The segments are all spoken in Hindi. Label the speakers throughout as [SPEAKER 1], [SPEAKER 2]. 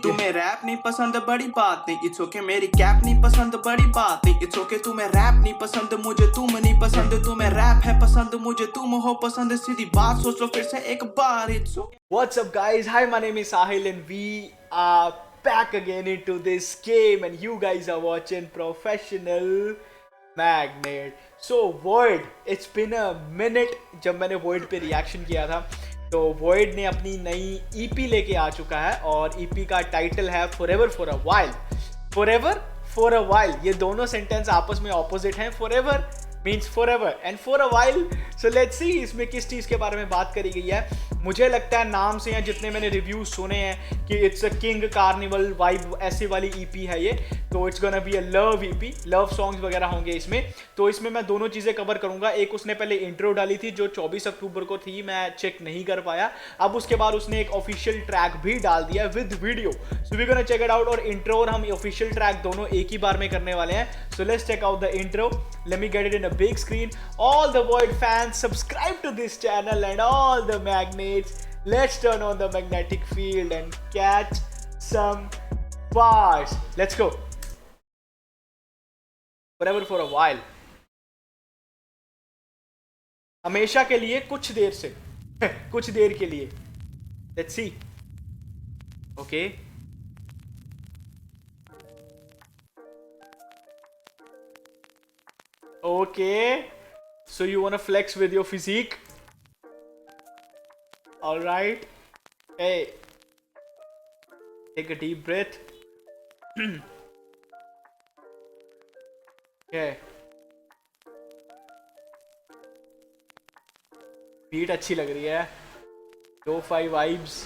[SPEAKER 1] तुम्हें रैप नहीं पसंद बड़ी बात नहीं, इट्स ओके मेरी कैप नहीं पसंद बड़ी बात नहीं, इट्स ओके तुम्हें रैप नहीं पसंद मुझे तुम नहीं पसंद, तुम्हें रैप है पसंद मुझे तुम हो पसंद, सीधी बात सोच लो फिर से एक बार, it's okay.
[SPEAKER 2] What's up guys? Hi, my name is Sahil and we are back again into this game and you guys are watching Professional Magnet. So Void, it's been a minute जब मैंने Void पे रिएक्शन किया था, तो Void ने अपनी नई EP लेके आ चुका है और EP का टाइटल है Forever for a While. Forever for a while, ये दोनों सेंटेंस आपस में ऑपोजिट हैं. Forever means forever and for a while. So let's see इसमें किस चीज़ के बारे में बात करी गई है. मुझे लगता है नाम से या जितने मैंने रिव्यूज सुने हैं कि it's a king carnival vibe ऐसे वाली ईपी है ये, तो it's gonna be a love EP, love songs वगैरह होंगे इसमें. तो इसमें मैं दोनों चीज़ें कवर करूंगा. एक उसने पहले इंट्रो डाली थी जो 24 अक्टूबर को थी, मैं चेक नहीं कर पाया. अब उसके बाद उसने एक ऑफिशियल ट्रैक भी डाल दिया with video, so we gonna check it out. और इंट्रो और हम ऑफिशियल ट्रैक दोनों एक ही बार में करने वाले हैं. So let's check out the intro. Let me get it in a big screen. All the Void fans, subscribe to this channel and all the magnets. Let's turn on the magnetic field and catch some bars. Let's go. Forever for a while. हमेशा के लिए, कुछ देर से कुछ देर के लिए. Let's see. Okay. Okay, so you wanna flex with your physique? All right. Hey, take a deep breath. Okay. Beat अच्छी लग रही है. Lofi vibes.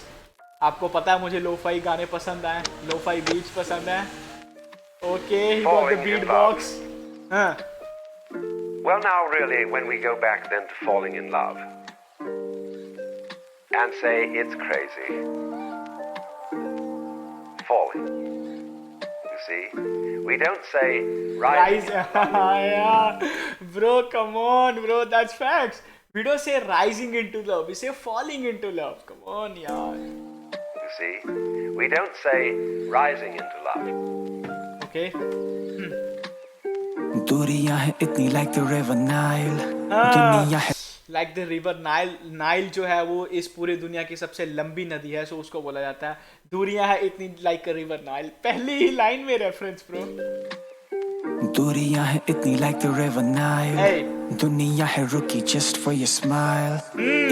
[SPEAKER 2] आपको पता है मुझे लो-फाई गाने पसंद हैं, लो-फाई बीट्स पसंद हैं. Okay, he got the beat box. हाँ.
[SPEAKER 3] Well, now really, when we go back then to falling in love and say it's crazy, falling, you see, we don't say
[SPEAKER 2] Rise.
[SPEAKER 3] rising.
[SPEAKER 2] Yeah. Bro, come on, bro, that's facts. We don't say rising into love, we say falling into love. Come on, yaar.
[SPEAKER 3] You see, we don't say rising into love.
[SPEAKER 2] Okay.
[SPEAKER 4] दूरियां हैं इतनी like the river Nile, दुनिया है
[SPEAKER 2] like the river Nile. Nile जो है वो इस पूरी दुनिया की सबसे लंबी नदी है, सो उसको बोला जाता है. दूरियां हैं इतनी लाइक अ रिवर नाइल. पहली ही लाइन में रेफरेंस ब्रो.
[SPEAKER 4] दूरियां हैं इतनी like the river Nile,
[SPEAKER 2] Hey.
[SPEAKER 4] दुनिया है रुकी just for your smile,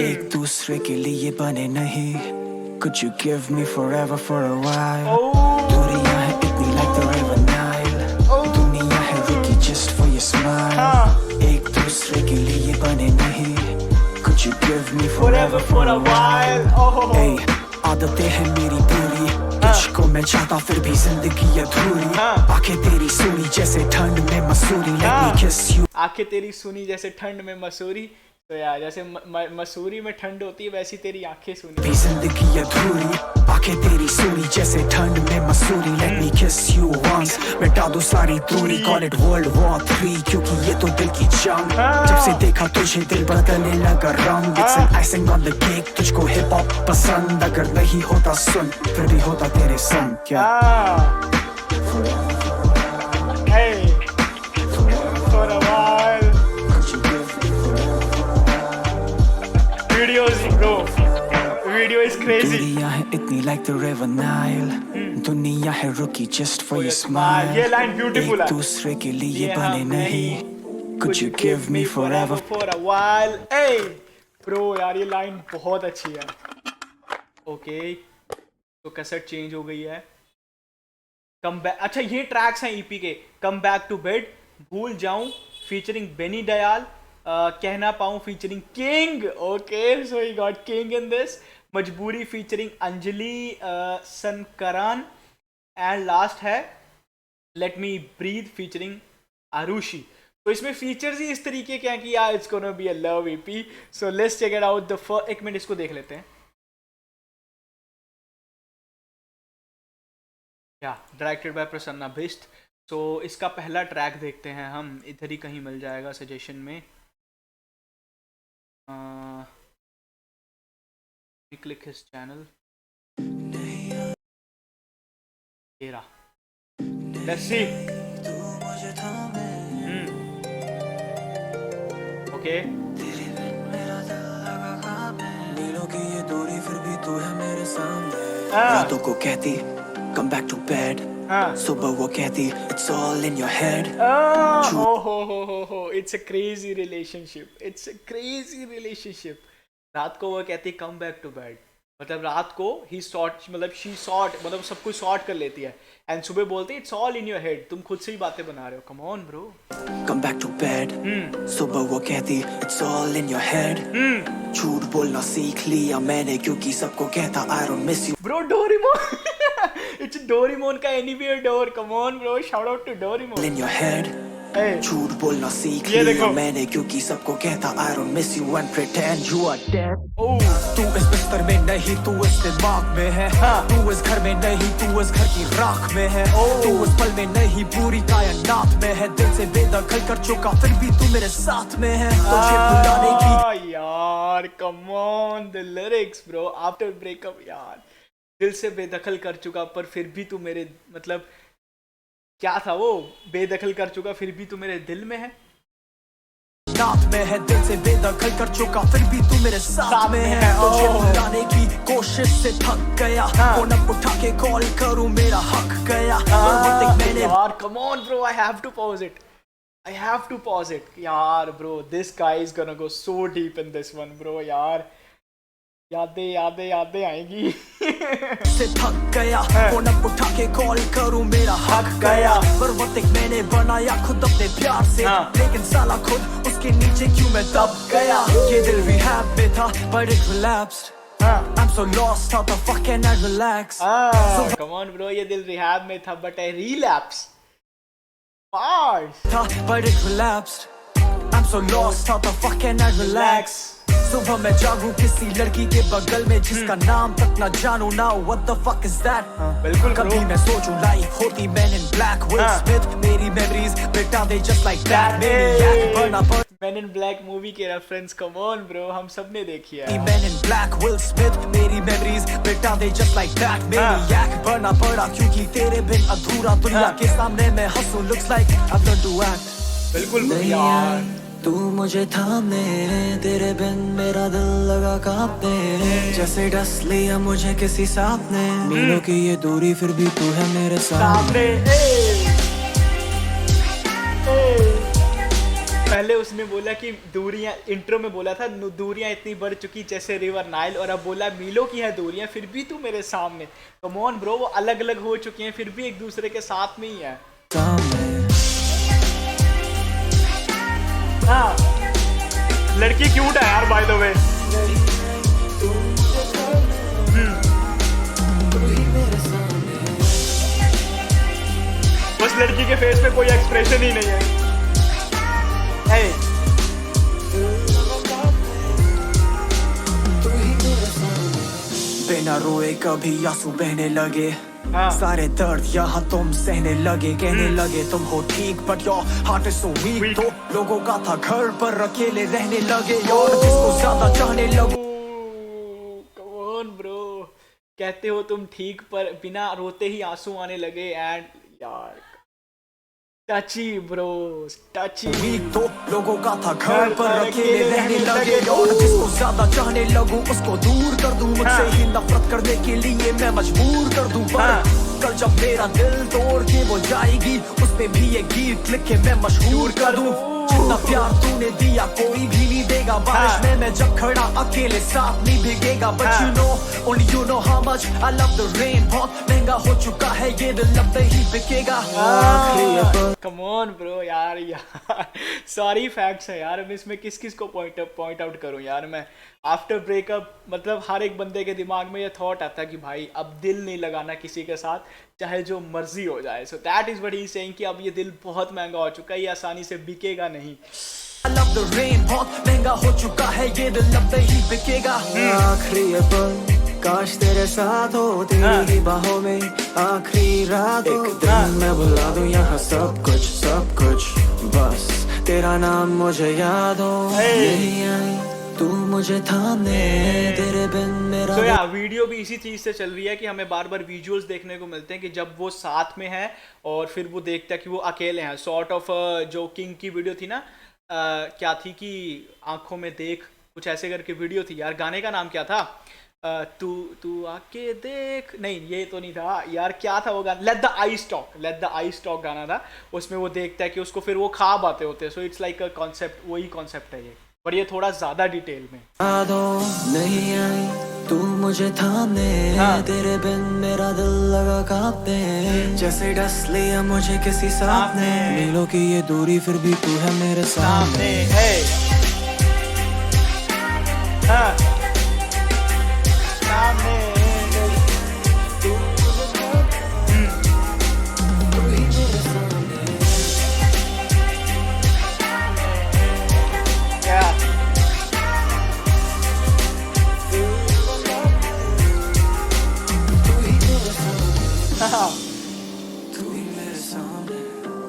[SPEAKER 4] एक दूसरे के लिए बने नहीं, could you give me forever for a while. दूरियां हैं इतनी like the river Nile, दुनिया है रुकी just for your smile, एक दूसरे के लिए बने नहीं, could you give me
[SPEAKER 2] Forever for a while.
[SPEAKER 4] Hey, आदतें हैं मेरी पूरी, तुझको मैं चाहता फिर भी जिंदगी अधूरी, आंखें तेरी सुनी जैसे ठंड में Mussoorie, let me kiss you.
[SPEAKER 2] आंखें तेरी सुनी जैसे ठंड में मसूरी. तो यार जैसे मसूरी में ठंड होती है वैसी तेरी आंखें सुनी.
[SPEAKER 4] भी जिंदगी अधूरी, आंखें तेरी सुनी जैसे ठंड में Mussoorie, let me kiss you once, मिटा दो सारी दूरी, call it World War 3, क्योंकि ये तो दिल की जंग, जब से देखा तुझे दिल बदलने लगा रंग, it's an icing on the cake, तुझको हिप हॉप पसंद, अगर नहीं होता सुन फिर भी होता तेरे संग. क्या
[SPEAKER 2] Hey, for a while. Videos, bro. Video is crazy.
[SPEAKER 4] दुनिया है इतनी like the river Nile, दुनिया है रुकी just for your smile,
[SPEAKER 2] ये line beautiful है.
[SPEAKER 4] एक दूसरे के लिए
[SPEAKER 2] ये
[SPEAKER 4] बने
[SPEAKER 2] हम
[SPEAKER 4] नहीं, could you give me forever.
[SPEAKER 2] for a while. Hey, bro यार ये लाइन बहुत अच्छी है. ओके, तो कैसेट चेंज हो गई है. Come back. अच्छा ये ट्रैक्स हैं ईपी के. कम बैक टू बेड, भूल जाऊं फीचरिंग बेनी दयाल, कहना पाऊं featuring King. Okay, so he got King in this. मजबूरी featuring Anjali Sankaran, and last है let me breathe featuring Aarushi. तो इसमें फीचर्स ही इस तरीके के हैं कि यार it's gonna be a love EP. So let's check it out. एक मिनट इसको देख लेते हैं. या डायरेक्टेड बाय प्रसन्ना बिस्ट. सो इसका पहला ट्रैक देखते हैं हम. इधर ही कहीं मिल जाएगा सजेशन में. Click his channel. तेरा लेट्स सी। ओके
[SPEAKER 4] रातों को कहती come back to bed, सुबह वो कहती it's all in your head.
[SPEAKER 2] It's a crazy relationship. It's a crazy relationship. रात को वो कहती come back to bed, मतलब रात को he sort, मतलब she sort, मतलब सब कुछ sort कर लेती है, and सुबह बोलती it's all in your head. तुम खुद से ही बातें बना रहे हो. Come on bro.
[SPEAKER 4] Come back to bed, सुबह वो कहती it's all in your head. झूठ बोलना सीख लिया मैंने क्योंकि सबको कहता I don't miss you.
[SPEAKER 2] Bro, Doraemon. It's Doraemon का anywhere door. Come on bro, shout out to Doraemon.
[SPEAKER 4] In your head.
[SPEAKER 2] Hey.
[SPEAKER 4] झूठ बोलना सीख
[SPEAKER 2] ये
[SPEAKER 4] लिया
[SPEAKER 2] देखो।
[SPEAKER 4] मैंने क्योंकि सबको कहता I don't miss you and pretend you are dead.
[SPEAKER 2] Oh.
[SPEAKER 4] तू इस बिस्तर में नहीं तू इस दिमाग में है, तू इस घर में नहीं तू इस घर की राख में है, तू इस पल में नहीं पूरी कायनात में है, दिल से बेदखल कर चुका फिर भी तू मेरे साथ में है, तुझे भुलाने की
[SPEAKER 2] यार come on the lyrics bro, after breakup यार, दिल से बेदखल कर चुका पर फिर भी तू मेरे, मतलब क्या था वो, बेदखल कर चुका फिर भी तू मेरे दिल में है,
[SPEAKER 4] रात में है, दिल से बेदखल कर चुका फिर भी तू मेरे साथ में है, तुझे भुलाने की कोशिश से थक गया, फोन अब उठा के कॉल करूं मेरा हक गया, मैंने
[SPEAKER 2] यार come on bro, I have to pause it, I have to pause it यार bro, this guy is gonna go so deep in this one bro यार, यादें आएंगी
[SPEAKER 4] से थक गया, फोन अब उठा के कॉल करूं मेरा हक गया, पर वो तक मैंने बनाया खुद अपने प्यार से, लेकिन साला खुद उसके नीचे क्यों मैं दब गया, ये दिल रिहैब में था but it relapsed. I'm so lost, how the fuck can I relax?
[SPEAKER 2] Come on bro, ये दिल रिहैब में था but I relapse.
[SPEAKER 4] था but it relapsed. I'm so lost, how the fuck can I relax? सुबह मैं जागूं किसी लड़की के बगल में जिसका नाम तक ना जानूं ना, what the fuck is that?
[SPEAKER 2] बिल्कुल
[SPEAKER 4] कभी मैं सोचूं लाइफ होती Men in Black, Will Smith, मेरी memories मिटा दे just like that, maniac बना पर
[SPEAKER 2] Men in Black मूवी के रेफरेंस, come on bro, हम सब ने देखी है.
[SPEAKER 4] Men in Black, Will Smith, मेरी memories मिटा दे just like that, maniac बना पड़ा क्योंकि तेरे बिन अधूरा दुनिया के सामने मैं हंसूं, looks like I've learned to act.
[SPEAKER 2] बिल्कुल यार,
[SPEAKER 4] तू मुझे थामे, तेरे बिन मेरा दिल लगा कांपने, जैसे डस लिया मुझे किसी सांप ने, मीलों की ये दूरी फिर भी तू है मेरे सामने.
[SPEAKER 2] पहले उसने बोला कि दूरियां, इंट्रो में बोला था दूरियां इतनी बढ़ चुकी जैसे रिवर नाइल, और अब बोला मीलों की है दूरियां फिर भी तू मेरे सामने. कम ऑन ब्रो, वो अलग अलग हो चुके हैं फिर भी एक दूसरे के साथ में ही है. हाँ, लड़की क्यूट है यार बाय द वे. उस लड़की के फेस पे कोई एक्सप्रेशन ही नहीं है. Hey.
[SPEAKER 4] बिना रोए कभी आंसू बहने लगे, सारे दर्द यहाँ तुम सहने लगे, कहने लगे तुम हो ठीक but your heart is so weak. तो लोगों का था घर पर अकेले रहने लगे और जिसको ज्यादा चाहने लगो.
[SPEAKER 2] Come on bro, कहते हो तुम ठीक पर बिना रोते ही आंसू आने लगे. एंड यार टची ब्रो, टची.
[SPEAKER 4] तो लोगों का था घर पर अकेले रहने लगे और जिसको ज्यादा चाहने लगूं उसको दूर कर दूं, मुझसे ही नफरत करने के लिए मैं मजबूर कर दूं. पर कल जब मेरा दिल तोड़ के वो जाएगी उस पे भी ये गीत लिख के मैं मशहूर कर दूं. जितना प्यार तूने दिया कोई भी नहीं देगा, बारिश में मैं जब खड़ा अकेले साथ नहीं भीगेगा. But you know, only you know how much I love the rain. बहुत महंगा हो चुका है ये दिल, लगता ही बिकेगा.
[SPEAKER 2] Come on bro यार सारी फैक्ट्स है यार. अब इसमें किस किस को पॉइंट आउट करूं यार मैं. आफ्टर ब्रेकअप मतलब हर एक बंदे के दिमाग में ये थॉट आता है कि भाई अब दिल नहीं लगाना किसी के साथ, चाहे जो मर्जी हो जाए. So that is what he is saying कि अब ये दिल बहुत महंगा हो चुका है, ये आसानी से बिकेगा नहीं.
[SPEAKER 4] I love the rain, बहुत महंगा हो चुका है ये दिल, लगता ही बिकेगा. आखिरी पल काश तेरे साथ हो, तेरी ही बाहों में आखिरी रात हो. एक दिन मैं भुला दूं यहाँ सब कुछ, बस तेरा नाम मुझे याद हो. नहीं आई तू मुझे थामे तेरे बिन मेरा
[SPEAKER 2] तो यार वीडियो भी इसी चीज से चल रही है कि हमें बार बार विजुअल्स देखने को मिलते हैं कि जब वो साथ में है और फिर वो देखता है कि वो अकेले हैं, सॉर्ट ऑफ जो किंग की वीडियो थी ना, क्या थी कि आंखों में देख, कुछ ऐसे करके वीडियो थी यार, गाने का नाम क्या था, तू तू आके देख, नहीं ये तो नहीं था यार, क्या था वो गाना, लेट द आइस टॉक गाना था, उसमें वो देखता है कि उसको फिर वो ख्वाब आते होते हैं, so it's like a concept, वही कॉन्सेप्ट है ये, पर ये थोड़ा ज्यादा डिटेल में।
[SPEAKER 4] नहीं आई तू मुझे थामे तेरे बिन मेरा दिल लगा कांपने, जैसे डस लिया मुझे किसी सांप ने, मीलों की ये दूरी फिर भी तू है मेरे सामने।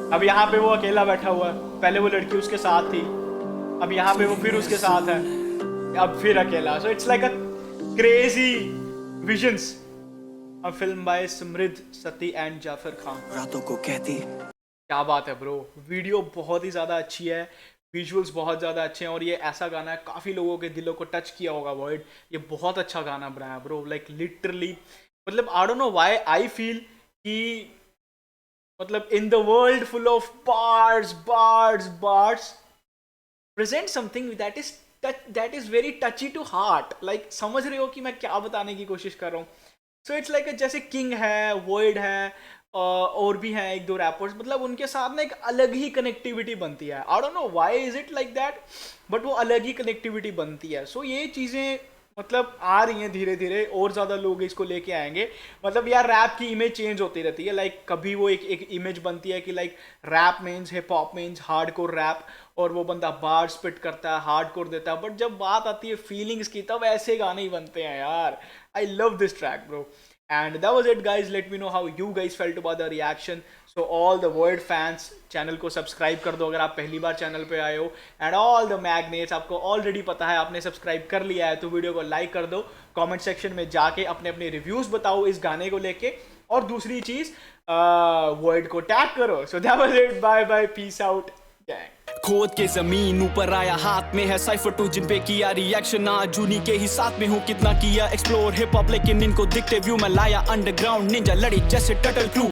[SPEAKER 2] अब यहाँ पे वो अकेला बैठा हुआ है, पहले वो लड़की उसके साथ थी, अब यहाँ पे वो फिर उसके साथ है, अब फिर अकेला, so it's like a crazy visions. A film bye समृद्ध सती एंड जाफर खान।
[SPEAKER 4] रातों को कहती
[SPEAKER 2] क्या बात है ब्रो, वीडियो बहुत ही ज़्यादा अच्छी है, विजुअल्स बहुत ज़्यादा अच्छे हैं, और ये ऐसा गाना है काफ़ी लोगों के दिलों को टच किया होगा वर्ड, ये बहुत अच्छा गाना बनाया ब्रो, लाइक लिटरली, मतलब I don't know why I feel कि मतलब in the world full of bars present something that is very touchy to heart, like समझ रहे हो कि मैं क्या बताने की कोशिश कर रहा हूँ। सो इट्स लाइक जैसे किंग है, वर्ड है, और भी हैं एक दो रैपर्स, मतलब उनके साथ ना एक अलग ही कनेक्टिविटी बनती है, आई don't know why is it like that, but वो अलग ही कनेक्टिविटी बनती है। सो ये चीज़ें मतलब आ रही हैं धीरे धीरे, और ज़्यादा लोग इसको लेके आएंगे, मतलब यार रैप की इमेज चेंज होती रहती है, लाइक कभी वो एक इमेज बनती है कि like rap means hip hop means hardcore rap, और वो बंदा बार स्पिट करता है, हार्डकोर देता है, बट जब बात आती है फीलिंग्स की तब ऐसे गाने ही बनते हैं यार। I love this track bro, and that was it guys, let me know how you guys felt about the reaction, so all the Word fans channel को सब्सक्राइब कर दो अगर आप पहली बार चैनल पे आए हो, एंड ऑल द मैग्नेट्स आपको ऑलरेडी पता है, आपने सब्सक्राइब कर लिया है तो वीडियो को लाइक कर दो, कमेंट सेक्शन में जाके अपने अपने रिव्यूज बताओ इस गाने को लेके, और दूसरी चीज वर्ड को टैग करो। So that was it, bye bye, peace out gang.
[SPEAKER 5] खोद के जमीन ऊपर आया, हाथ में है साइफर टू, जिन पे किया रिएक्शन, आज उन्हीं के ही साथ में हूँ, कितना किया एक्सप्लोर हिप हॉप, लेकिन इनको दिखते व्यू में लाया अंडरग्राउंड निंजा, लड़ी जैसे टर्टल क्रू।